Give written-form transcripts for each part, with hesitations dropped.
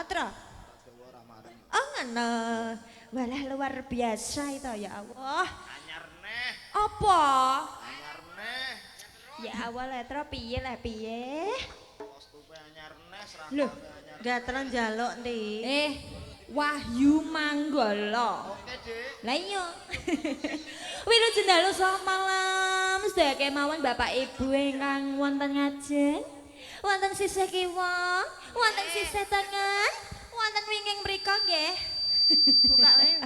Tra. Oh ngono. Walah luar biasa itu ya Allah. Anyar neh. Apa? Anyar neh. Ya awal Tra piye lah piye? Kostume anyar neh, Loh, seragame anyar. Gatelan njaluk ndi. Wahyu Manggala. Oke, Dik. Lah iya. Wilujeng dalu saha malam sedaya kemawon Bapak Ibu ingkang wonten ngajeng. Wonten sisih kiwa, wonten sisih tengen, wonten wingking mriku nggih. Buka wae.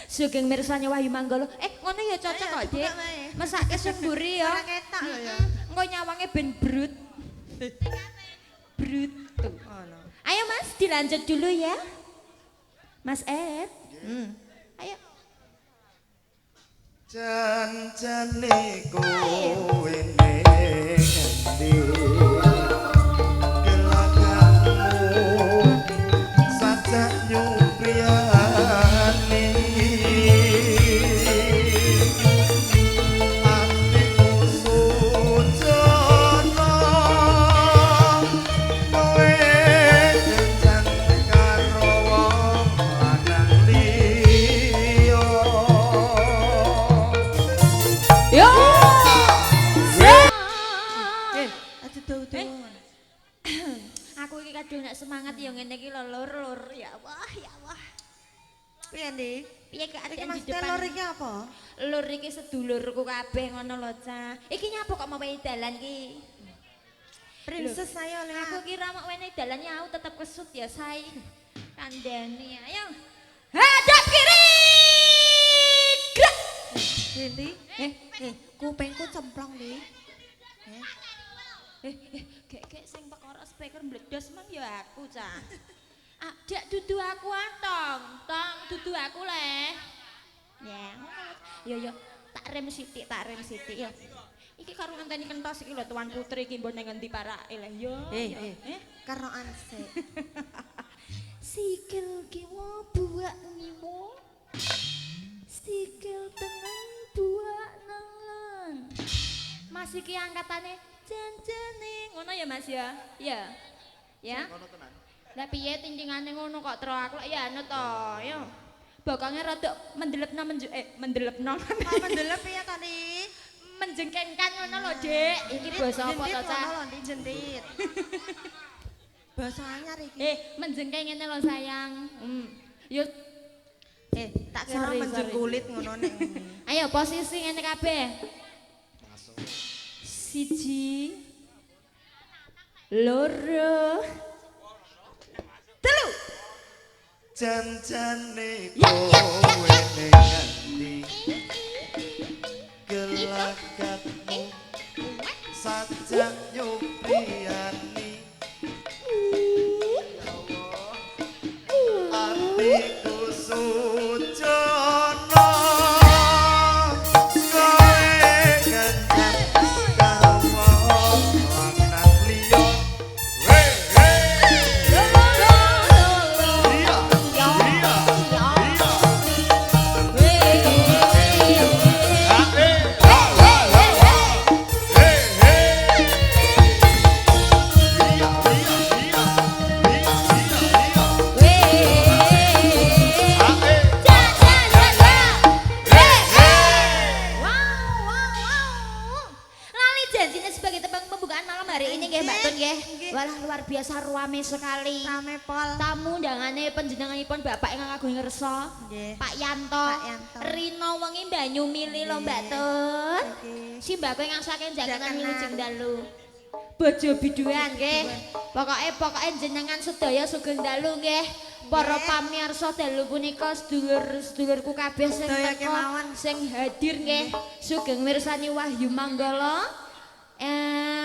Sugeng mirsani Wahyu Manggala. Ngono ya cocok kok, Dik. buka wae. Mesake sing mburi ya. Ora ketok lho ya. Engko nyawange ben brut. Brut. Tuh. Ngono. Ayo Mas, dilanjut dulu ya. Mas Ed. Ayo. Jan-jane kowe ngendi gelagamu sajak nyupriyane atiku sujono kowe jangan karo wong lanang liya. Yo. Aduh tuh. Aku iki kadung nek semangat ya ngene iki lho lur ya Allah ya Allah. Piye ndi? Piye Iki keadaan Mas di Telor depan? iki apa? Lur iki sedulurku kabeh ngono lho, Cah. Iki nyapa kok mau dalan iki? Princess saya oleh Aku kira mau wene dalan ya aku tetep kesut ya, Say. Kandhani ayo. Hadap kiri. Gerak. Ndi? Kupingku cemplong ndi. Gek sing perkara speaker mbledos mang ya aku, Cah. Ah, dak dudu aku tong dudu aku le. Ya, yo tak rem sithik ya. Iki karo ngenteni kentos iki lho Tuan Putri iki mbon nang ngendi parake le yo. Karoan sik. Sikil kiwa buak nimo. Sikil tengen buak nengen. Mas iki angkatane janjane ngono ya Mas ya. Iya. Ya. Ngono tenan. Lah piye tingtingane ngono kok tro aku lek ya anu to, yo. Bokonge rada mendelepno mendelepno. Kok mendelep piye to Ndi? Menjengkengkan ngono lho, Dik. Iki basa apa to, Cah? Ngono lho Ndi jentit. Basa anyar iki. Menjengkeng ngene lho, sayang. Yo Tak kira Sorry, menjengkulit ngono nek. ayo posisi ngene kabeh. Masuk. Siji loro telu. Jan-jane Ya, ya, kowe ngendi gelagamu sajak nyupriyani atiku sujono kowe ganjar karo wong lanang liya. Lali janjinya sebagai tebang pembukaan malam hari ini nggih Mbak Tun nggih. Walah luar biasa ruame sekali. Rame pol. Tamu undangane panjenenganipun Bapak ingkang agung ngersa. Nggih. Pak Yanto. Pak Yanto. Rino wengi banyu mili lho Mbak Nggih. Tun. Nggih. Simbako ingkang saking janganan Janganan. wilujeng dalu. Bojo biduan nggih. Pokoke jenengan sedaya sugeng dalu nggih. Para pamirsa dalu punika sedulur-sedulurku kabeh sing Sedaya teka kemawon. sing hadir nggih. Sugeng mirsani Wahyu Manggala.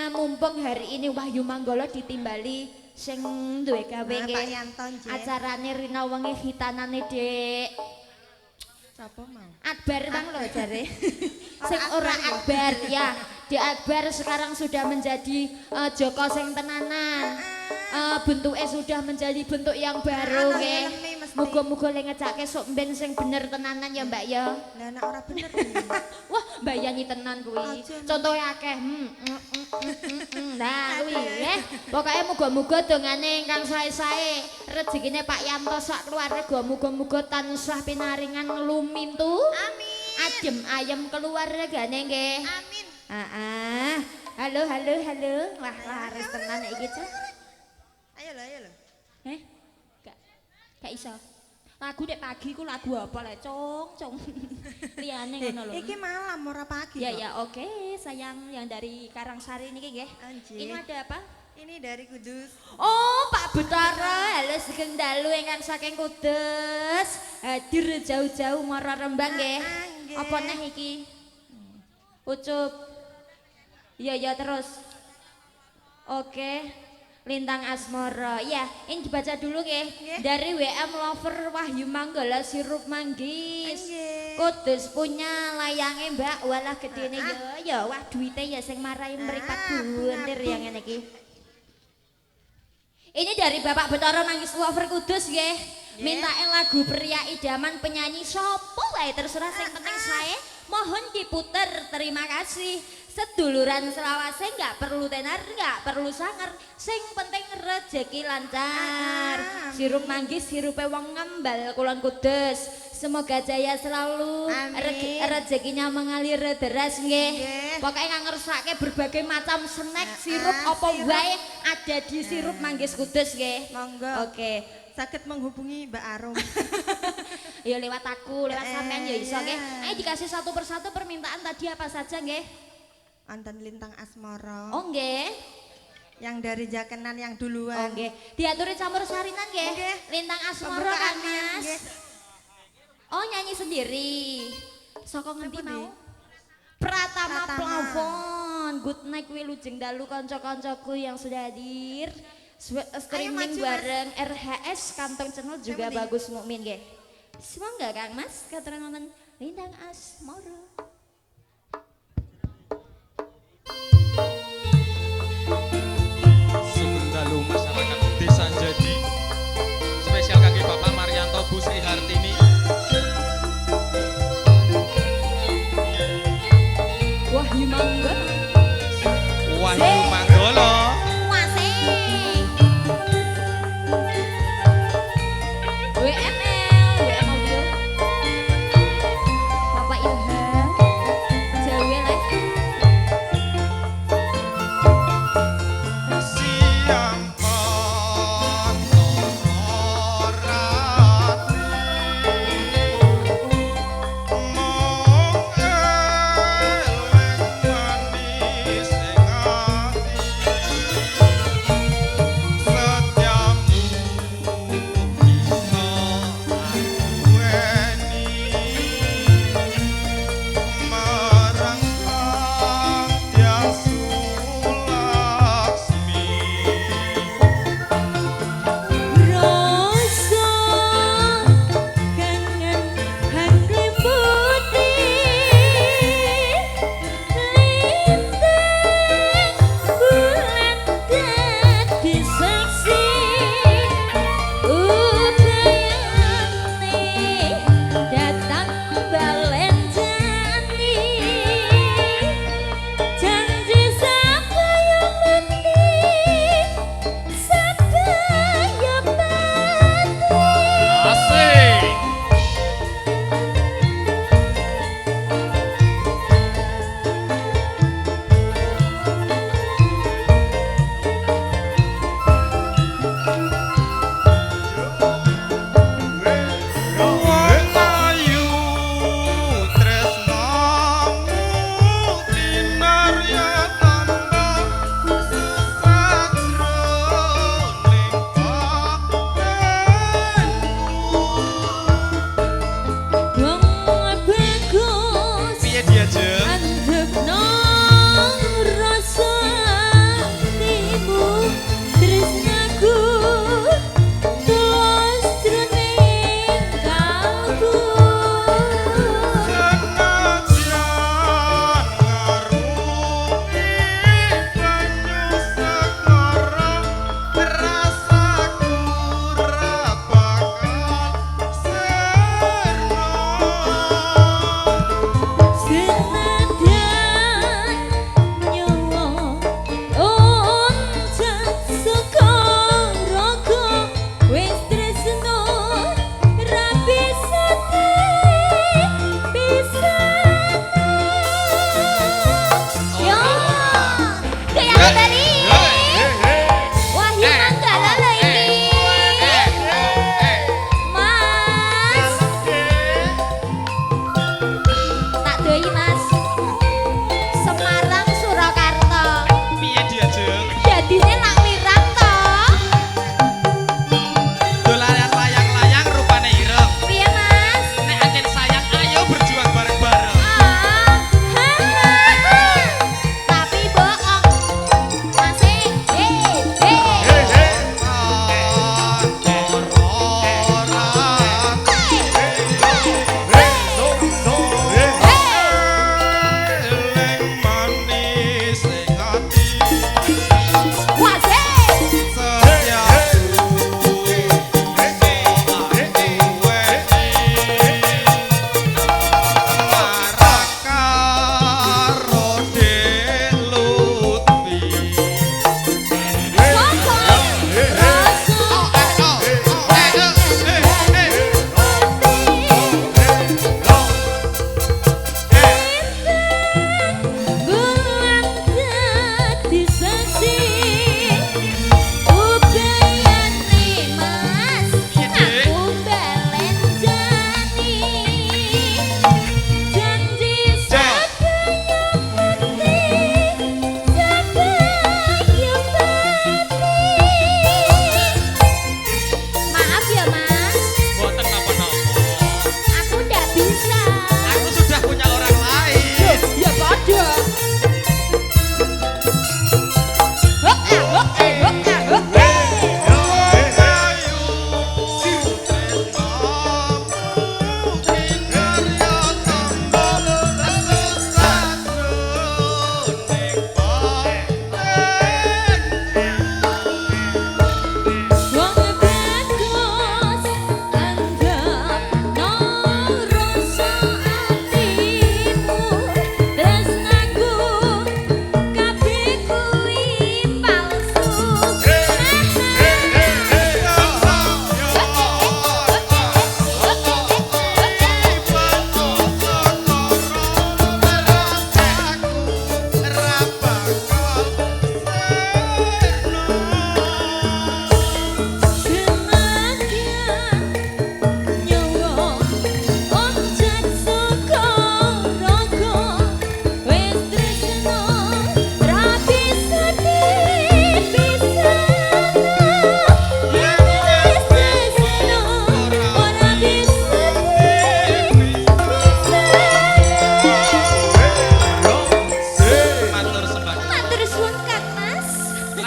Mumpung hari ini Wahyu Manggala ditimbali sing duwe gawe Pak nggih. Yanto nggih. Acarane rina wengi hitanane Dik. Sapa mau? Akbar bang loh jare. Sing ora Akbar ya. Di Akbar sekarang sudah menjadi Joko sing tenanan. Bentuknya sudah menjadi bentuk yang baru Anu nggih. helmi mesti. Muga-muga le ngecake sok ben sing bener tenanan ya Mbak ya. Lah nek ora bener piye? Wah, Mbak Yani tenan kuwi. Aja. Contohe akeh. Nah, kuwi nggih. Pokoke muga-muga dongane ingkang sae-sae, rezekine Pak Yanto sak keluarga muga-muga tansah pinaringan lumintu. Amin. Adem ayem keluargane nggih. Amin. Heeh. Halo, halo, halo. Wah, laris tenan iki, Cak. Ayo lho. Gak iso. Lagu nek pagi ku lagu apa le, Cung? Liyane ngono lho. Iki malam ora pagi. Ya kok. ya, oke, sayang yang dari Karangsari niki nggih. Anjir. Ini ada apa? Ini dari Kudus. Oh, Pak Betara, halo Sugeng Dalu ingkang saking Kudus. Hadir jauh-jauh mara Rembang nggih. nggih. Apa neh iki? Ucup. Iya terus. Oke. Lintang Asmara. Ya, ini dibaca dulu nggih. Nggih. Dari WM Lover Wahyu Manggala Sirup Manggis. Nggih. Kudus punya layange Mbak, walah gedene ya. Wah duite ya sing marai mripat bunder yang ngene iki. Ini dari Bapak Betara Manggis Lover Kudus nggih. Mintain lagu pria idaman penyanyi sopo wae terserah sing penting saya mohon diputer. Terima kasih. Seduluran selawase nggak perlu tenar, nggak perlu sangar, sing penting rezeki lancar. Sirup Manggis sirupe wong ngembal Kulon Kudus. Semoga jaya selalu. Amin. Rezekinya mengalir deras nggih. Nggih. Pokoke ngersake berbagai macam snack sirup apa sirup. wae ada di Sirup Manggis Kudus nggih. Monggo. Oke. Saged menghubungi Mbak Arum. Ya lewat aku, lewat sampean ya iso nggih. Iya. Ayo dikasih satu persatu permintaan tadi apa saja nggih? Wonten Lintang Asmara. Oh nggih. Yang dari Jakenan yang Oh duluan. nggih. Diaturi campur sarinan nggih. Nggih. Lintang Asmara kan Pembukaannya, Mas. nggih. Oh nyanyi sendiri. Saka ngendi Apa, mau? Di? Pratama Pratama. Plafon. Good night kuwi lujeng dalu kanca-kancaku yang sudah hadir. Streaming maju, bareng RHS Kantong Channel juga Siapa, Di? bagus mukmin nggih. Semoga Kang Mas katerangan Lintang Asmara. Sugeng dalu masyarakat Desa Jadi. Spesial kangge Bapak Marianto Bu Sri Hartini. Wahyu Manggala. Wahyu Manggala. Wasing. WM Audio. Bapak Ilham.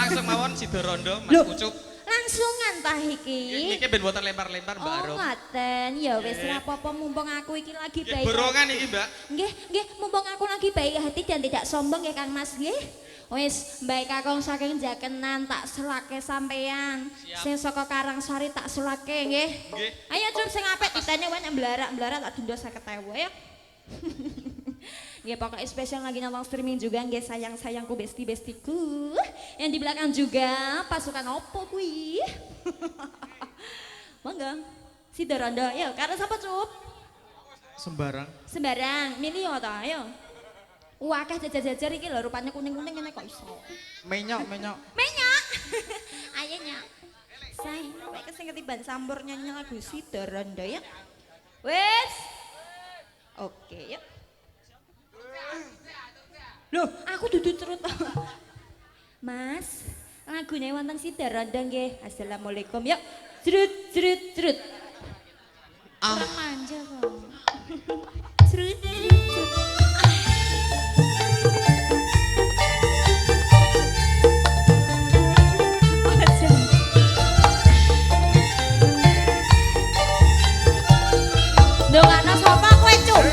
langsung mawon Sida Rondo Mas Loh. Ucup. Langsungan tah iki. Iki ben boten lempar-lempar Mbak Oh, Arum. ngaten. Ya wis ora apa-apa mumpung aku iki lagi Nggih, baik. borongan iki, Mbak. Nggih, mumpung aku lagi baik hati dan tidak sombong ya Kang Mas nggih. Wis baik kakong saking jakenan tak selake sampean. Siap. Sing saka Karangsari tak selake nggih. Nggih. Ayo Cup sing apik ditanya wae mblarak-mblarak tak denda 50.000 ya. Ya pokoknya spesial lagi nonton streaming juga nggih sayang-sayangku besti-bestiku. Yang di belakang juga pasukan opo kuwi. Monggo. Sida Rondo, ayo karo sapa Cup? Sembarang. Sembarang, milih yo ta, ayo. Wah, akeh jajar-jajar iki lho rupanya kuning-kuning ngene kok iso. Menyok. Menyak. Ayo nyak. Say, kowe sing ketiban sampur nyanyi lagu Sida Rondo ya. Wes. Oke, yuk. Loh, aku duduk cerut. Mas, lagunya wonten Sida Rondo nggih. Assalamualaikum. Yuk. Cerut. Kurang manja kok. Cerut. Ndongakno sapa kowe, Cuk?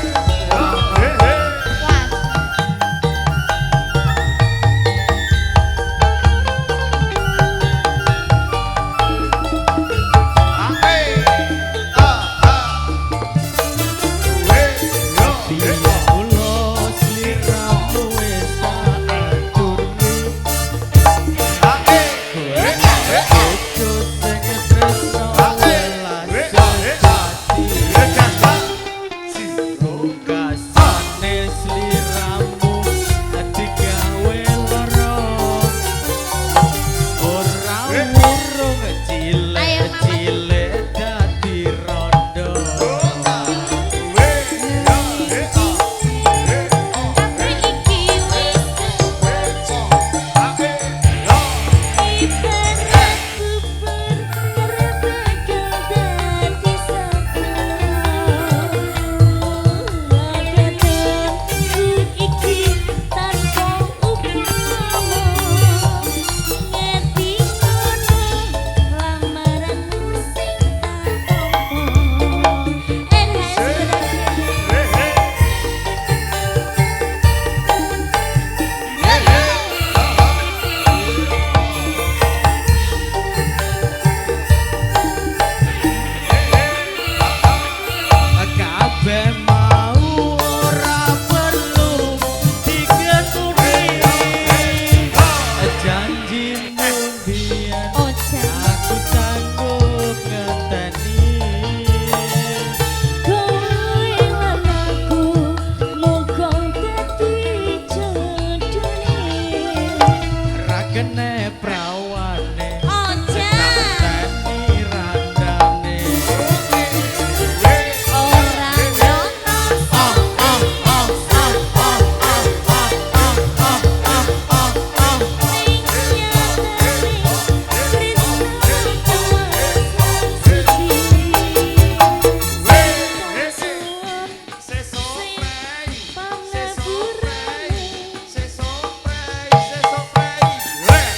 Wah.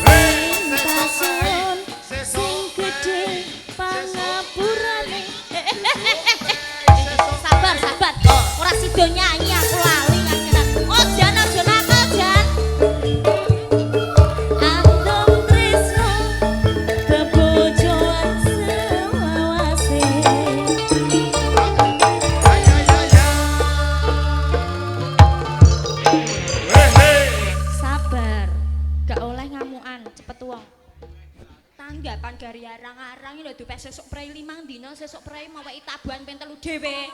Lintasan sing gedhe pangapurane. Sabar, sabar. Ora sida nyanyi aku lali akhiran. Ojan aja nakal, Jan. Andong tresno bebojoan selawase. Sabar. Gak oleh ngamukan, cepet wong. Tanggapan gari arang-arang lho dupek sesuk prei 5 dina sesuk prei mau weki tabuhan ping 3 dhewe.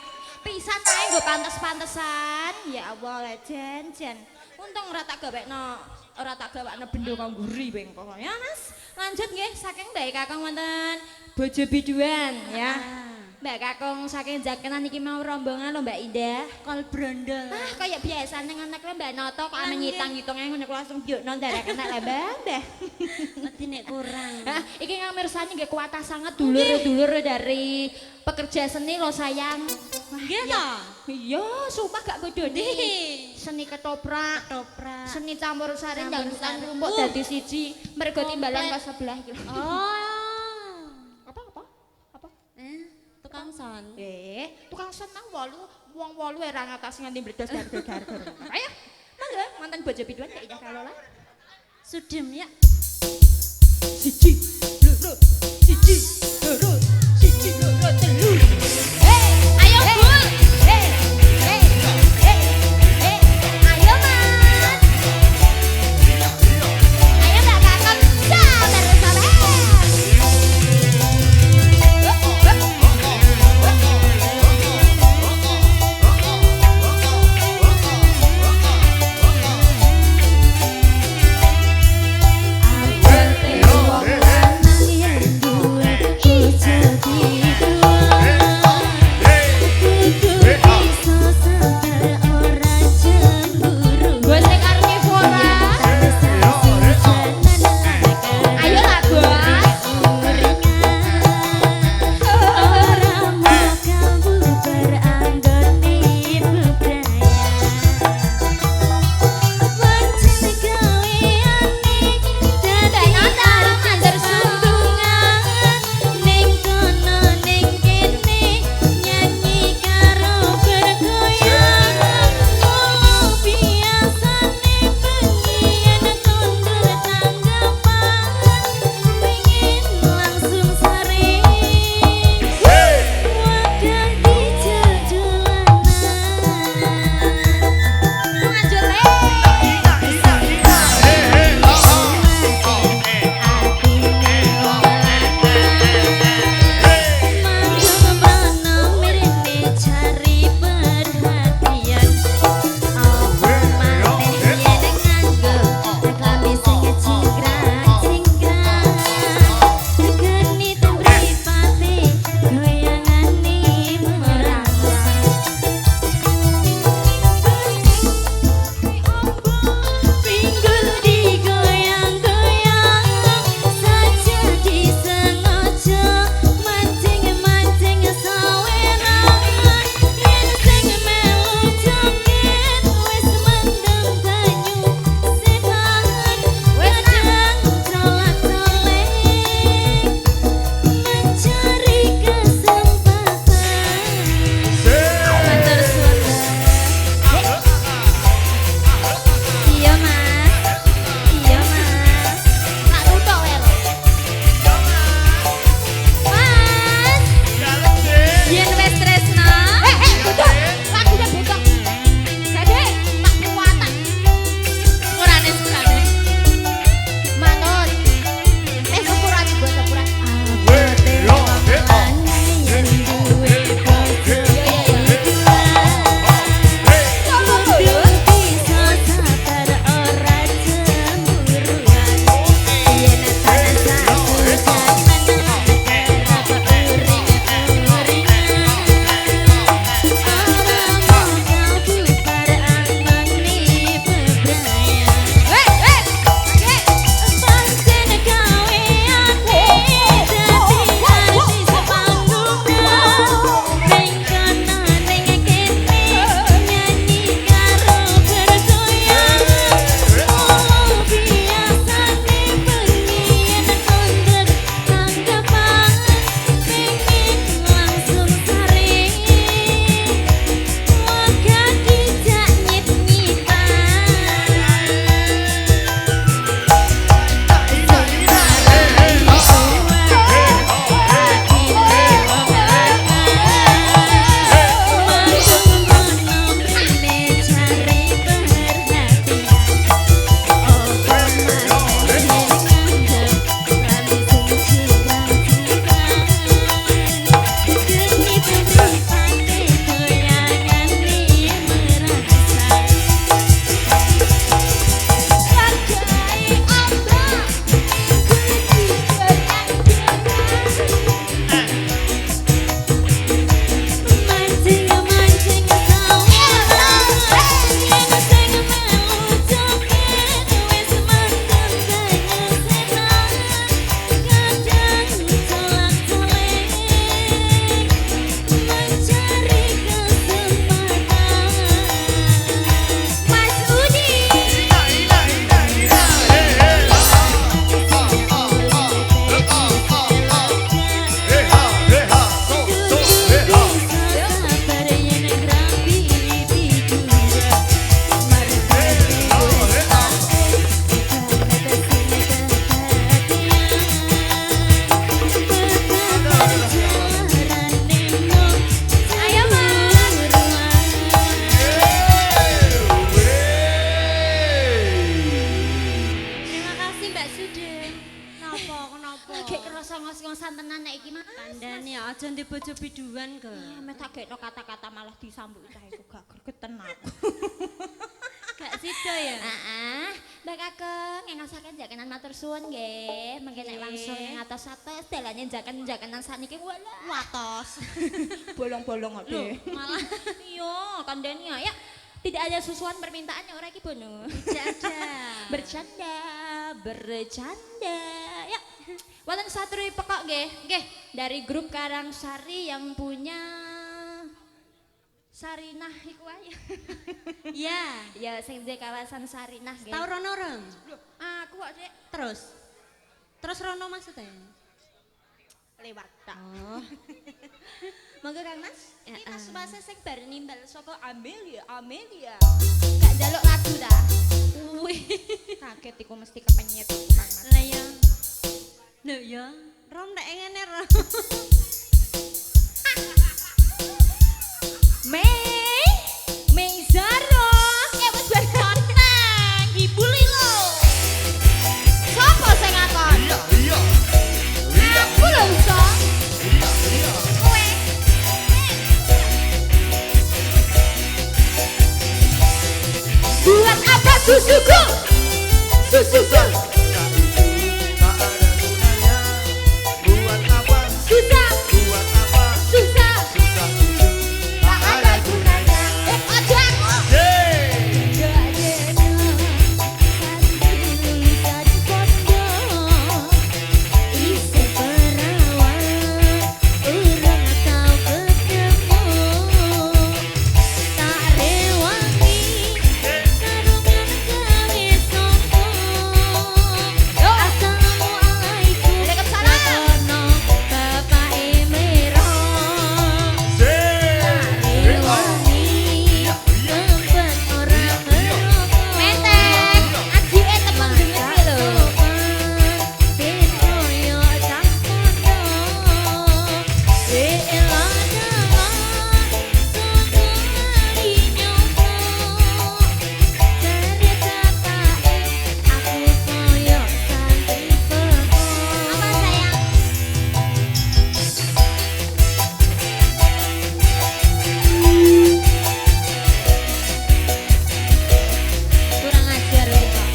Pisan ae nggo pantes-pantesan. Ya Allah le jan. Untung ora tak gawekno bendho kang nguri bengko. Ya Mas, lanjut nggih saking Mbak Kakang wonten bojo biduan ya. Mbak Kakung saking Jakenan iki mau rombongan lho Mbak Indah. Kol brondol. Ah kayak biasa nang anak lho Mbak Noto kok ame nyitang-nyitangnya ngono langsung jukno ndarek kena lah Mbah. Mesti nek kurang. Nah, iki kang mirsani nggih kuwatah sanget dulur-dulur dari pekerja seni lo sayang. Nggih to? Iya, sumpah gak godone. Seni ketoprak, seni campur sari Campur dangdutan sari. rumput dadi siji, mergo timbalan pas sebelah iki. Oh. Apa? Tukang son. Tukang son nang 8, wong 8 ora ngatasi nganti mbledos gar-gar. Ayo, mangga mantan bojo biduan gak indah kalola. Sudem ya. Siji, loro, siji, loro, siji, loro, telu. Ayo Bul. Ayo Mas. Ayo Mbak Kakak, sabar sabar. Wong lanang yen duwe gek kerasa ngos-ngosan tenan nek iki Mas. Kandhane aja ndek bojo biduan kok. Mek tak gekno kata-kata malah disambut cah iku gak gregeten aku. Gak sida ya. Heeh, Mbak Kakeng ngasaken jakenan matur suwun nggih. Mengke nek langsung ing atos-atos dalane jaken-jakenan sakniki wala Watos. bolong-bolong ade. Malah Iya, kandhani ya. Tidak ada susuan permintaannya ora iki Bono. tidak ada. Bercanda. Ya. Wonten satri pekok nggih. Nggih, dari grup Karangsari yang punya Sarinah iku ae. Ya, Ya sing di kawasan Sarinah nggih. tau rono reng. Aku kok Dek Terus rono maksudnya? lewat tak. Oh. Monggo Kang Mas. Ya, Iki Mas Mas sing bar nimbal saka Amelia. Gak njaluk lagu ta? Wih. Kaget iku mesti kepenyet iku Kang Mas. Lah ya. Lho ya, rom nek ngene rom. Mei Zaro, wis bar konang, ngibuli lho. Sopo sing ngakon? Iya. Aku lho iso. Kowe. Buat apa susuku? Susuku. Tak ada gunanya. Buat apa? Susah, Buat apa? susah. Susah itu tak ada gunanya. Aja aku. Yeay. Menteng, adike temen denger lho. Apa sayang? Kurang ajar lho kok.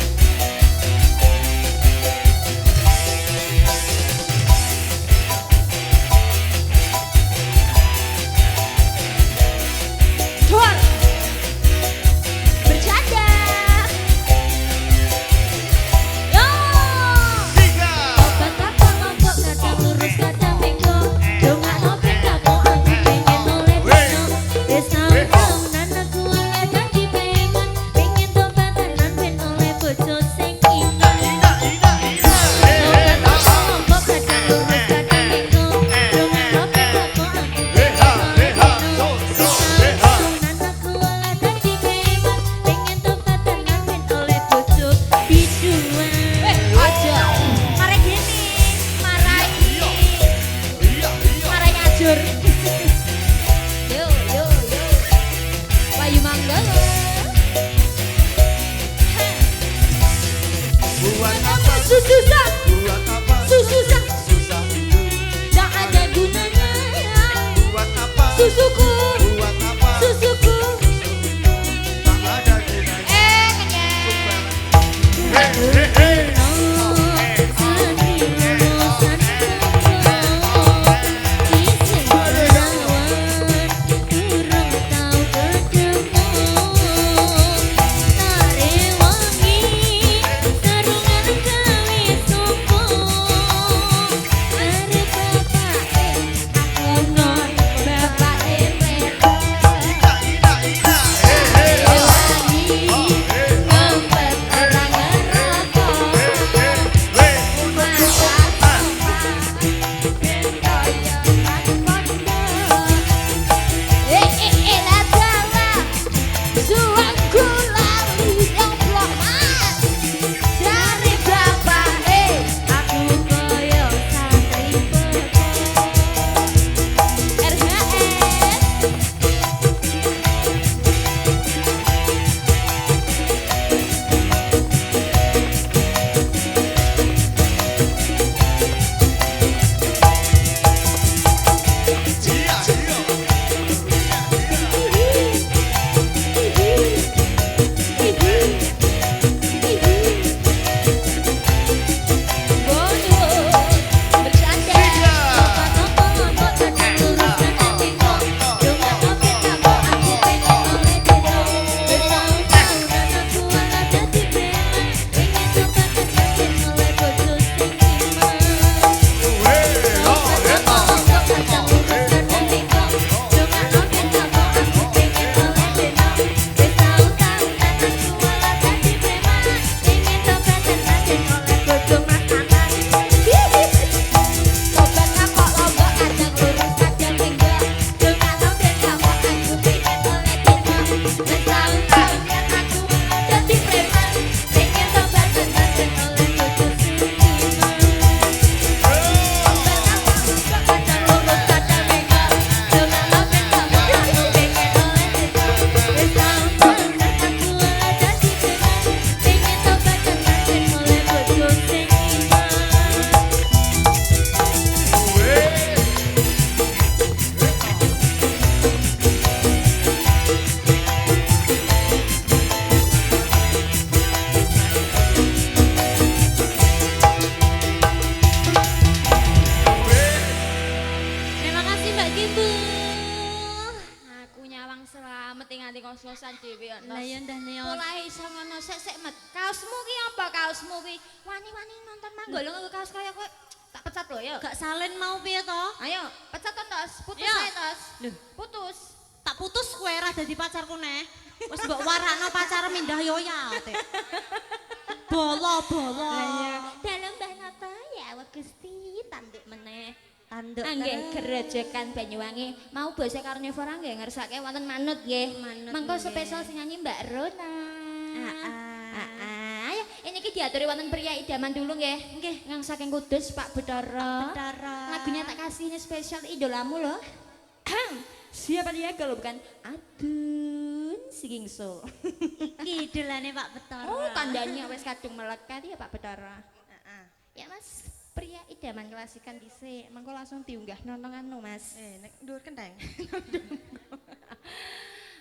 Dor. Bercanda. Yo. Tiga. Betapa lombok kadang lurus kadang bengkok. Dongakno bengkakno aku pengen oleh dino. Wis taun-taunan aku oleh dadi preman. Pengen tobatanan ben oleh bojo sing ina. Betapa lombok kadang lurus kadang bengkok. Dongakno bengkakno aku pengen oleh dino. Wis taun-taunan aku oleh dadi preman. Pengen tobatanan ben oleh bojo biduan. Aja. Marek gini, marai. Marai ngajur. Yo. Wayu Manggala. Buat apa? Susah, Buat apa? susah, Susah itu tak ada gunanya. buat apa? Susuku, Buat apa? susuku. Tak ada gunanya. Kenyang. Hey, hey, hey. Bapak kaosmu kuwi. Wani-wani nonton mangga lho nganggo kaos kaya kowe. Tak pecat lho ya. Gak salin mau piye to? Ayo, pecat to tos, putus Ya. ae tos. Lho. Putus. Tak putus kowe ra dadi pacarku neh. Wis mbok warakno pacar mindah yo ya. Bolo-bolo. Dalam Mbah Nata ya awak Gusti tanduk meneh. Tanduk Nggih Gerejekan Banyuwangi mau basa karnivora nggih ngersake wonten manut nggih. Manut, Mengko nggih. spesial sing nyanyi Mbak Rona. Ayo ini iki diaturi wonten pria idaman dulu nggih. Nggih ngang saking Kudus Pak Bedara. Lagunya tak kasih ini spesial idolamu loh. Siapa dia kalau bukan Adun Singingso. Iki idolane Pak Betara. Oh tandanya wes kadung melekat ya Pak Bedara. Ya Mas, pria idaman klasikan dhisik. Mengko langsung diunggah nontonganmu Mas. Nek dhuwur kendang.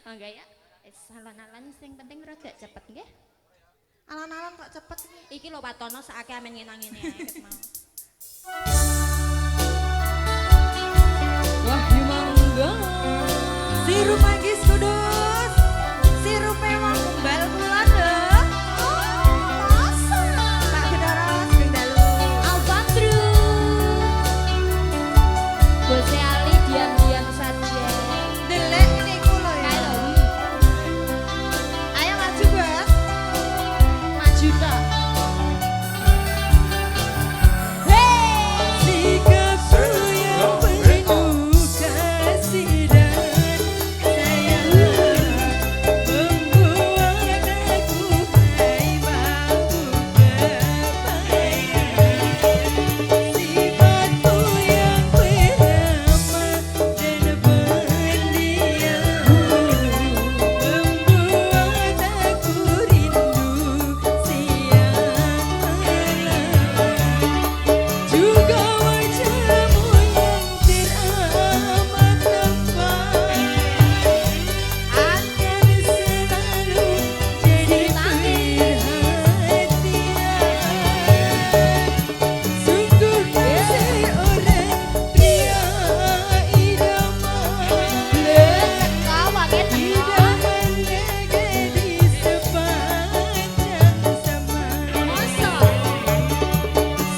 Enggak ya? Wis alon-alon sing penting rada cepet nggih. Alon-alon kok cepet Iki lho Patono sakake amen ngenang-ngene ae ket mau. Wahyu mangga. Sirup Manggis Kudus. Sirup wong umbal kula lho. Masa? Pak Bedara sing dalu. Albatru. Bose Ali diam-diam saja. Delek niku lho ya. Ayo. Ayo maju, Bos. Maju tok. Sikapku yang penuh kasih dan sayang membuat aku haibatu kebayang. Sifatku yang beramah dan pendiam membuat aku rindu siang malam. Juga wajahmu yang teramat tampan akan selalu jadi perhatian. Sungguh seorang pria idaman, idaman negeri sepanjang zaman.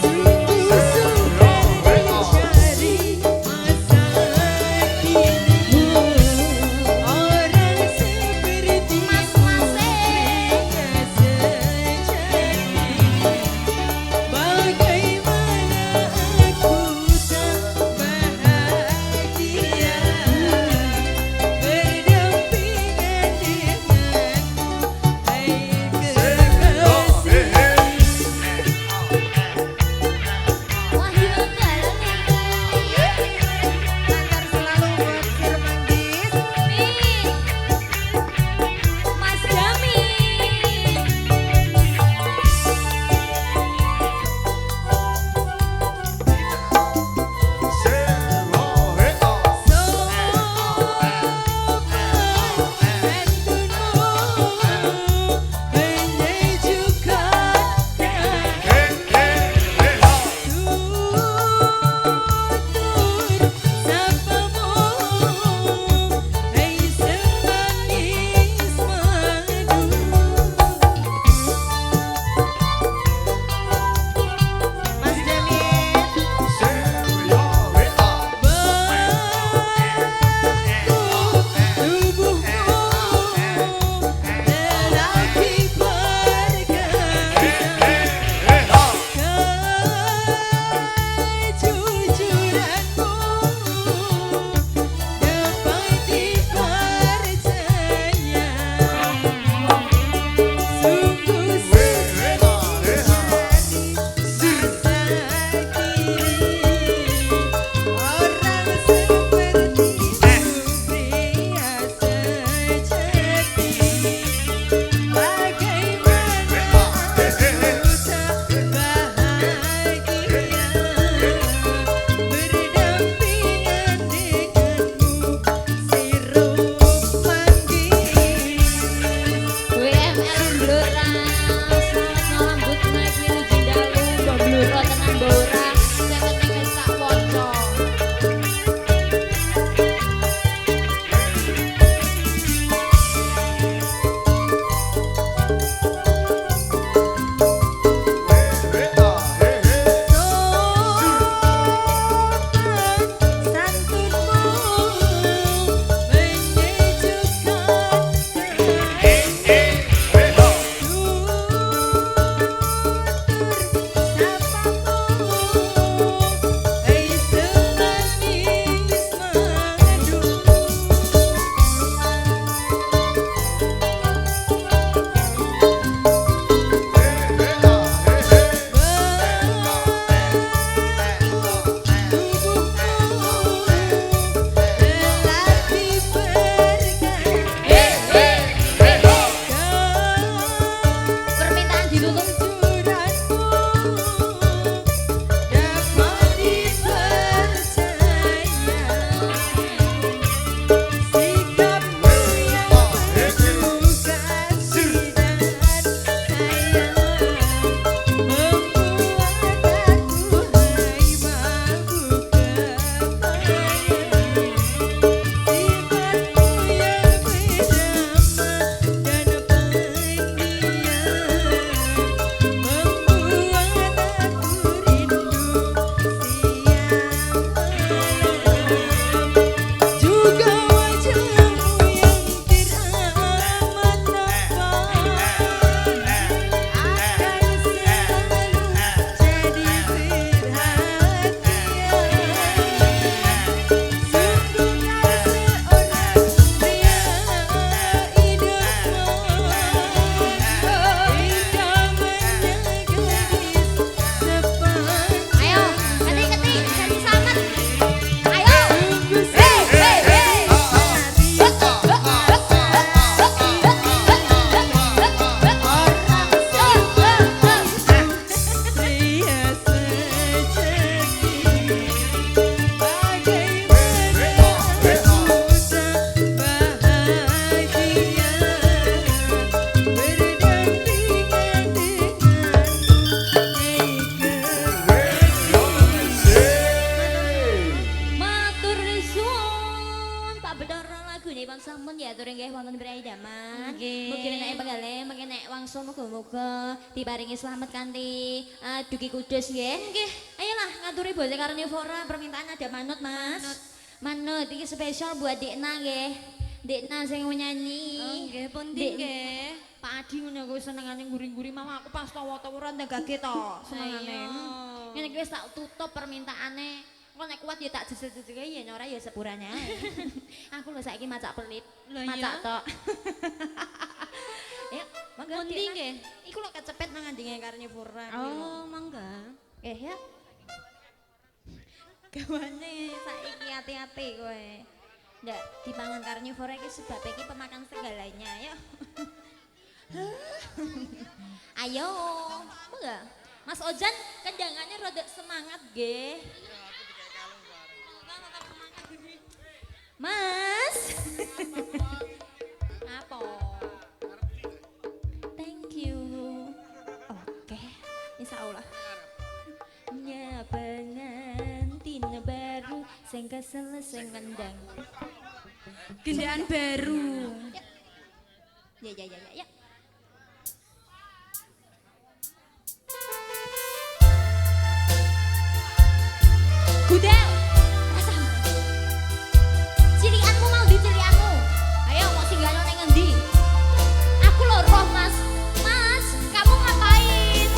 Sungguh-sungguh mencari masa kini orang seperti pria sejati. Bagaimana aku tak bahagia berdampingan denganmu, hai kekasih. Wahyu Manggala Lancar selalu buat Sirup Manggis. Mas Jami. Mas Jamil, tubuhmu lelaki perkasa, kejujuranmu dapat dipercaya. Sungguh sejati masa kini orang seperti pria sejati. Bagaimana aku tak bahagia berdampingan denganmu, Sirup Manggis. WML Blora. Selamat malam Good Night Wilujeng Dalu. Mbok Blora tenan Bora. Saya penting tak poco. wangsul muga-muga diparingi slamet kanthi dugi kudus nggih. Nggih. Ayolah ngaturi Bose Karnivora permintaan ada manut Mas. Manut iki spesial buat Dekna nggih. Dekna sing nyanyi. Oh, nggih, pundi Dek- nggih? Pak Adi ngono kuwi senengane nguri-nguri mama aku pas tawa-tawa ndegake to senengane. Ayo. Ngene iki wis tak tutup permintaane. Kok nek kuat ya tak jejel-jejel ya nek ora ya sepurane ae. Aku lho saiki macak pelit. Lah Macak iya. tok. Ya, mangga Pundi Dekna. nggih? Iku lho kecepet nang andinge Karnivora. Oh, mangga. Ya. Gawane saiki hati-hati kowe. Ndak dipangan Karnivora iki sebab iki pemakan segalanya, ya. Ayo, enggak? Mas Ojan kendangannya rada semangat nggih. Mas. Apa? Thank you. Oke, insyaallah. Nya pengantin baru sing kesel sing ngendang. Gendaan baru. Ya. Gudel. Rasa. Cilianmu mau di cilianmu. Ayo mau singgahno ning ngendi? Aku lho roh Mas. Mas, kamu ngapain?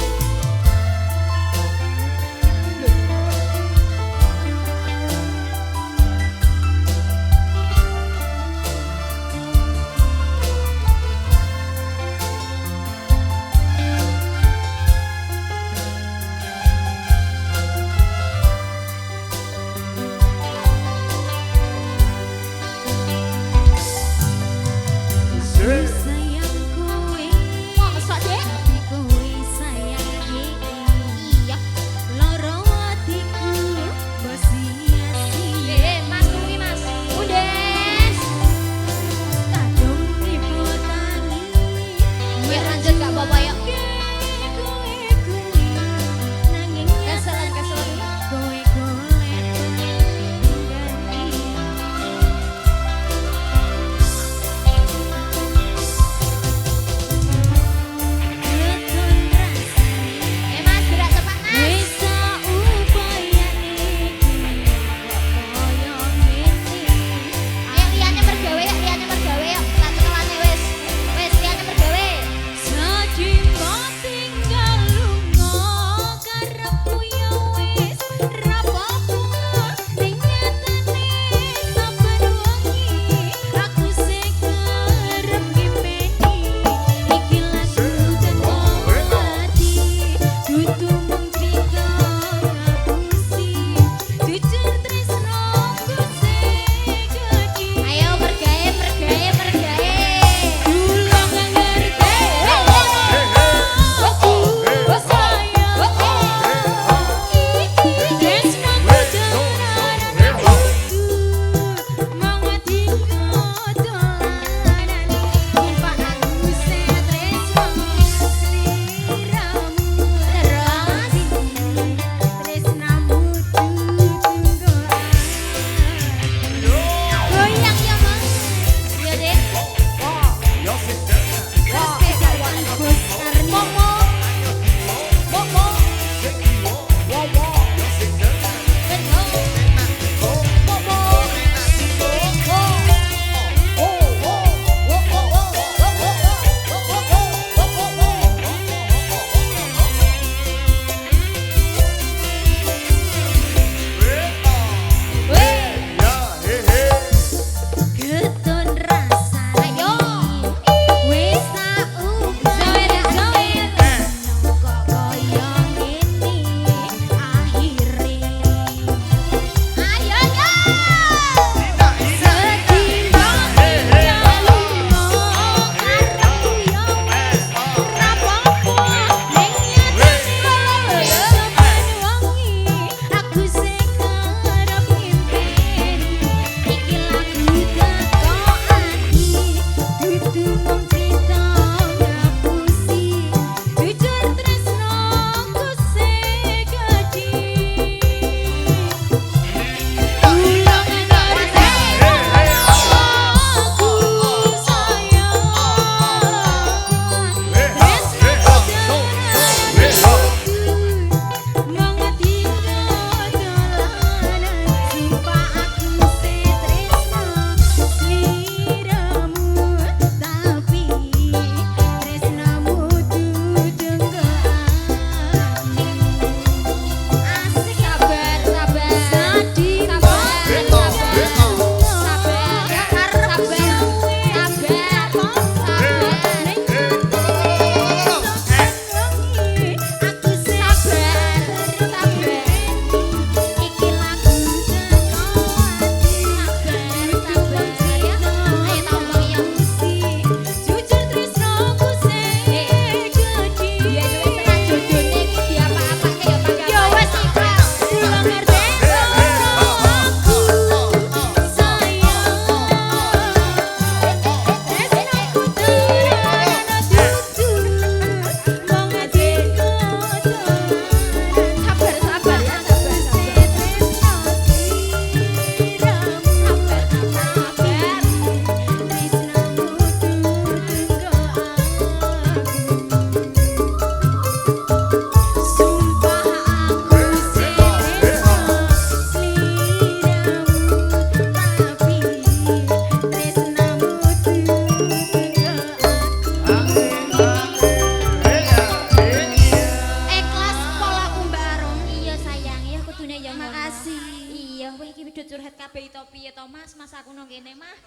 curhat kabeh to piye to Mas? Mas aku nang kene Mas.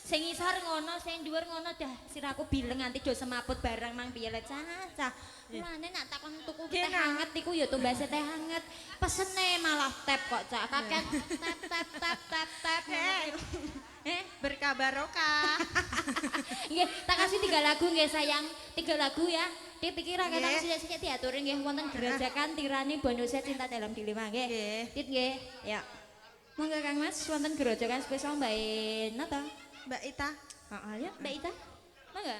Sing ngisor ngono, sing dhuwur ngono dah siraku bileng nganti do semaput barang mang piye le cah. Mulane nak takon tuku teh hangat iku ya tumbase teh hangat. Pesene malah tap kok cah. Kaket tap. Berkah barokah. Nggih, tak kasih 3 lagu nggih sayang. 3 lagu ya. Dipikir kata sithik-sithik diatur nggih wonten gerajakan tirani bonusnya cinta dalam dilema nggih. Tit nggih. Ya. Monggo Kang Mas wonten gerajakan spesial Mbak Ina ta? Mbak Ita. Heeh ya, Mbak Ita. Mangga.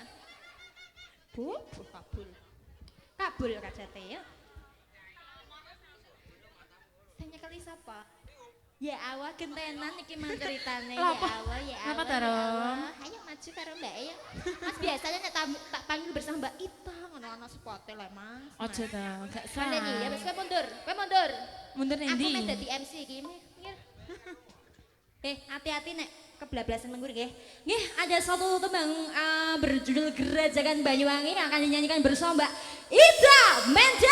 Bu, kabul. Kabul kajate ya. Saya nyekeli sapa? Ya awak gentenan iki mang ceritane ya awak ya awak. Napa ta, Rom? Ayo maju karo Mbak ya. Mas biasanya nek tak panggil bersama Mbak Ita ngono ana spote lah Mas. Ojo ta, gak sah. Kalian ya wis kowe mundur. Kowe mundur. Mundur Aku endi? meh dadi MC iki minggir. Hati-hati nek kebablasan menggur nggih. Nggih, ada satu tembang berjudul Gerajakan Banyuwangi yang akan dinyanyikan bersama Mbak Ida Menjek.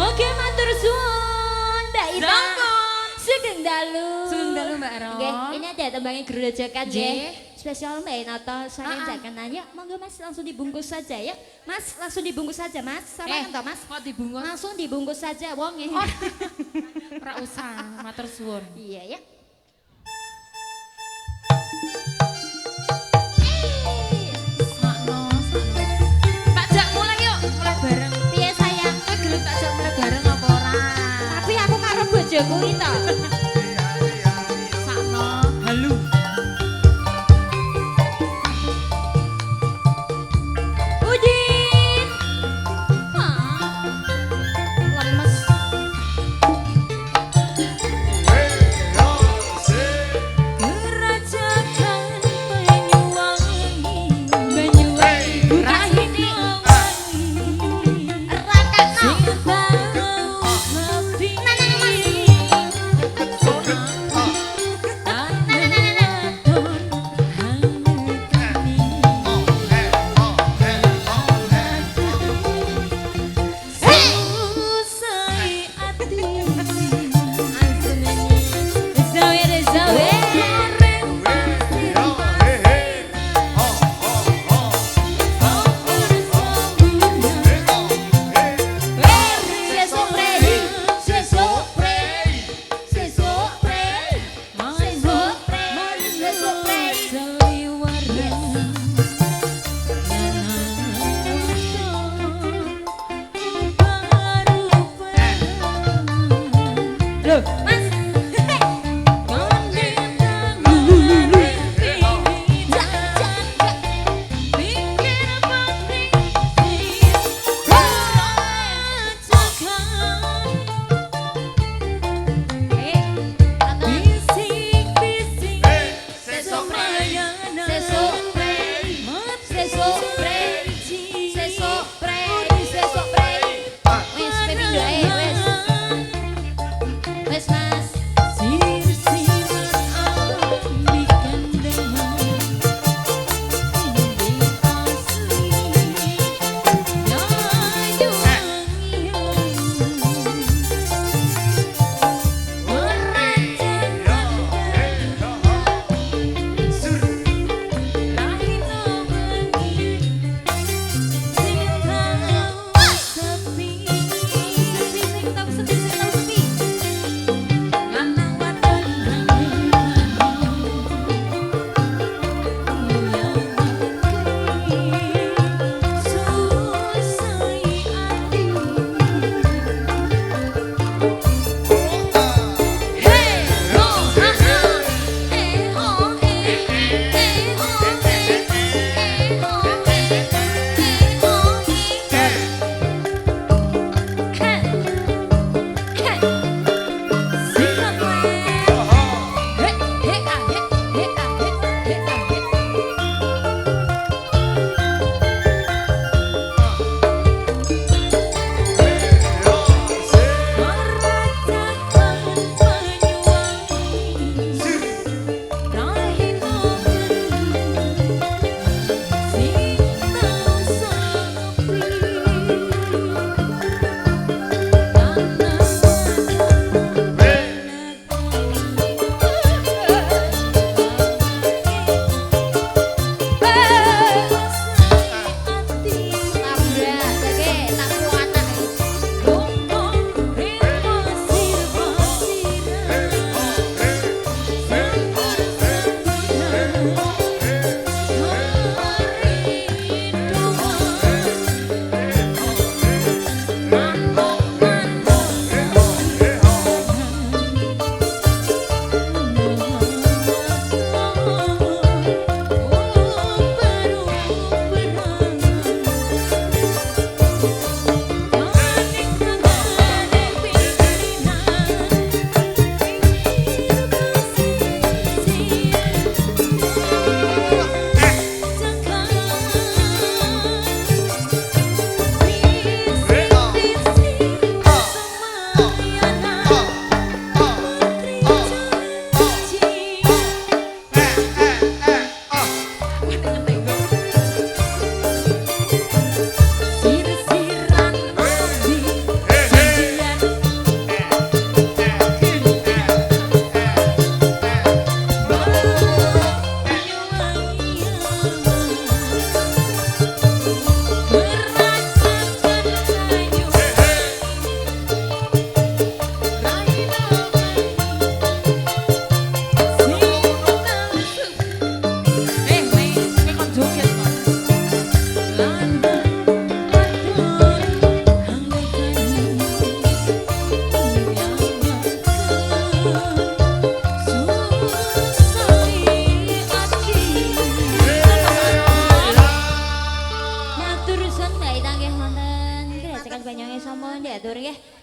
Oke, matur suwun Mbak Ida. Sugeng dalu. Sugeng dalu Mbak Ro. Nggih, ini ada tembangnya Gerajakan nggih. Spesial Mbak Inoto, saya jangan nanya. Monggo Mas langsung dibungkus saja ya. Mas langsung dibungkus saja Mas. Sama toh Mas? Kok dibungkus? Langsung dibungkus saja wong nggih. Ora usah, matur suwun. Iya ya. Sakno. Tak jak mulai yuk, mulai bareng. Piye sayang? Kowe gelem tak jak mulai bareng apa ora? Tapi aku karo bojoku iki to. Sakno, halu. Udin. Lemes. Gerajakan Banyuwangi, rahine wangi. Rakatno. Sing tahu hati. Wes mas.